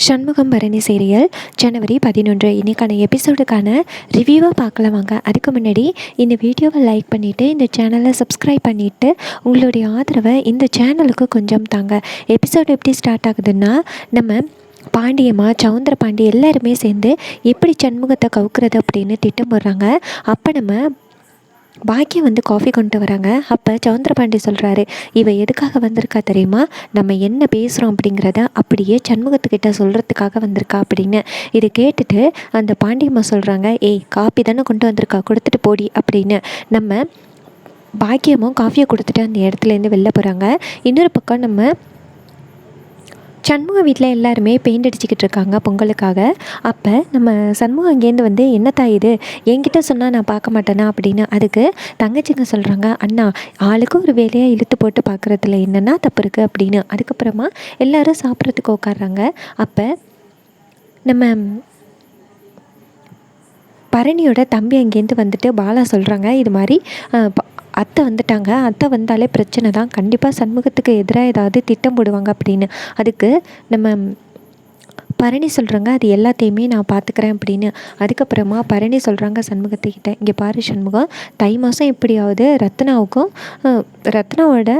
Shanmugam Bharani serial ஜனவரி 11 இன்றைக்கான எபிசோடுக்கான ரிவ்யூவாக பார்க்கலாம் வாங்க. அதுக்கு முன்னாடி இந்த வீடியோவை லைக் பண்ணிவிட்டு இந்த சேனலை சப்ஸ்கிரைப் பண்ணிவிட்டு உங்களுடைய ஆதரவை இந்த சேனலுக்கு கொஞ்சம் தாங்க. எபிசோடு எப்படி ஸ்டார்ட் ஆகுதுன்னா, நம்ம பாண்டியம்மா சவுந்தர பாண்டி எல்லாருமே சேர்ந்து எப்படி சண்முகத்தை கவுக்குறது அப்படின்னு திட்டம் போடுறாங்க. அப்போ நம்ம பாக்கியம் வந்து காஃபி கொண்டு வராங்க. அப்போ சவுந்தரபாண்டி சொல்கிறாரு, இவ எதுக்காக வந்திருக்கா தெரியுமா, நம்ம என்ன பேசுகிறோம் அப்படிங்கிறத அப்படியே சண்முகத்துக்கிட்ட சொல்கிறதுக்காக வந்திருக்கா அப்படின்னு. இதை கேட்டுட்டு அந்த பாண்டியம்மா சொல்கிறாங்க, ஏய் காப்பி தானே கொண்டு வந்திருக்கா, கொடுத்துட்டு போடி அப்படின்னு. நம்ம பாக்கியமும் காஃபியை கொடுத்துட்டு அந்த இடத்துலேருந்து வெளில போகிறாங்க. இன்னொரு பக்கம் நம்ம சண்முக வீட்டில் எல்லாருமே பெயிண்ட் அடிச்சுக்கிட்டு இருக்காங்க பொங்கலுக்காக. அப்போ நம்ம சண்முகம் அங்கேருந்து வந்து, என்ன தாய் இது, என்கிட்ட சொன்னால் நான் பார்க்க மாட்டேனா அப்படின்னு. அதுக்கு தங்கச்சிங்க சொல்கிறாங்க, அண்ணா ஆளுக்கு ஒரு வேலையாக இழுத்து போட்டு பார்க்குறதுல என்னென்னா தப்பு இருக்குது அப்படின்னு. அதுக்கப்புறமா எல்லோரும் சாப்பிட்றதுக்கு உட்காடுறாங்க. அப்போ நம்ம பரணியோட தம்பி அங்கேருந்து வந்துட்டு பாலா சொல்கிறாங்க, இது மாதிரி அத்தை வந்துட்டாங்க, அத்தை வந்தாலே பிரச்சனை தான், கண்டிப்பாக சண்முகத்துக்கு எதிராக ஏதாவது திட்டம் போடுவாங்க அப்படின்னு. அதுக்கு நம்ம பரணி சொல்கிறாங்க, அது எல்லாத்தையுமே நான் பார்த்துக்கிறேன் அப்படின்னு. அதுக்கப்புறமா பரணி சொல்கிறாங்க சண்முகத்துக்கிட்ட, இங்கே பாரு சண்முகம், தை மாதம் எப்படியாவது ரத்னாவோட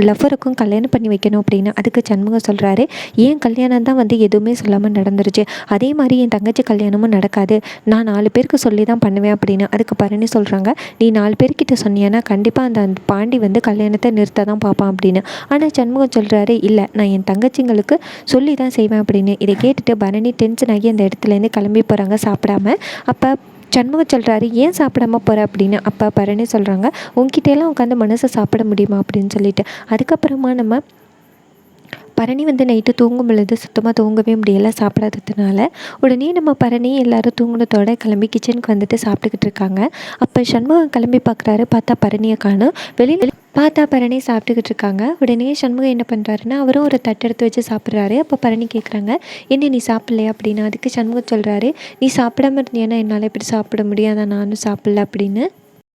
லவ்வருக்கும் கல்யாணம் பண்ணி வைக்கணும் அப்படின்னு. அதுக்கு சண்முகம் சொல்கிறாரு, ஏன் கல்யாணம் தான் வந்து எதுவுமே சொல்லாமல் நடந்துருச்சு, அதே மாதிரி என் தங்கச்சி கல்யாணமும் நடக்காது, நான் 4 பேருக்கு சொல்லி தான் பண்ணுவேன் அப்படின்னு. அதுக்கு பரணி சொல்கிறாங்க, நீ 4 பேர்கிட்ட சொன்னியானா கண்டிப்பாக அந்த பாண்டி வந்து கல்யாணத்தை நிறுத்த தான் பார்ப்பான் அப்படின்னு. ஆனால் சண்முகம் சொல்கிறாரு, இல்லை நான் என் தங்கச்சிங்களுக்கு சொல்லி தான் செய்வேன் அப்படின்னு. இதை கேட்டுட்டு பரணி டென்ஷன் ஆகி அந்த இடத்துலேருந்து கிளம்பி போகிறாங்க சாப்பிடாம. அப்போ சண்முகம் சொல்கிறாரு, ஏன் சாப்பிடாம போகிற அப்படின்னு. அப்போ பரணி சொல்கிறாங்க, உங்ககிட்டலாம் உட்காந்து மனசை சாப்பிட முடியுமா அப்படின்னு சொல்லிட்டு. அதுக்கப்புறமா நம்ம பரணி வந்து நைட்டு தூங்கும் பொழுது சுத்தமாக தூங்கவே முடியலை சாப்பிடாததுனால. உடனே நம்ம பரணி எல்லோரும் தூங்கினத்தோட கிளம்பி கிச்சனுக்கு வந்துட்டு சாப்பிட்டுக்கிட்டு இருக்காங்க. அப்போ சண்முகம் கிளம்பி பார்க்குறாரு, பார்த்தா பரணியை காணும். வெளியில் பார்த்தா பரணி சாப்பிட்டுக்கிட்டு இருக்காங்க. உடனே சண்முகம் என்ன பண்ணுறாருன்னா, அவரும் ஒரு தட்டு எடுத்து வச்சு சாப்பிட்றாரு. அப்போ பரணி கேட்குறாங்க, என்ன நீ சாப்பிட்லையா அப்படின்னு. அதுக்கு சண்முகம் சொல்கிறாரு, நீ சாப்பிடாம இருந்தியானா என்னால் எப்படி சாப்பிட முடியும், அதான் நானும் சாப்பிட்ல அப்படின்னு.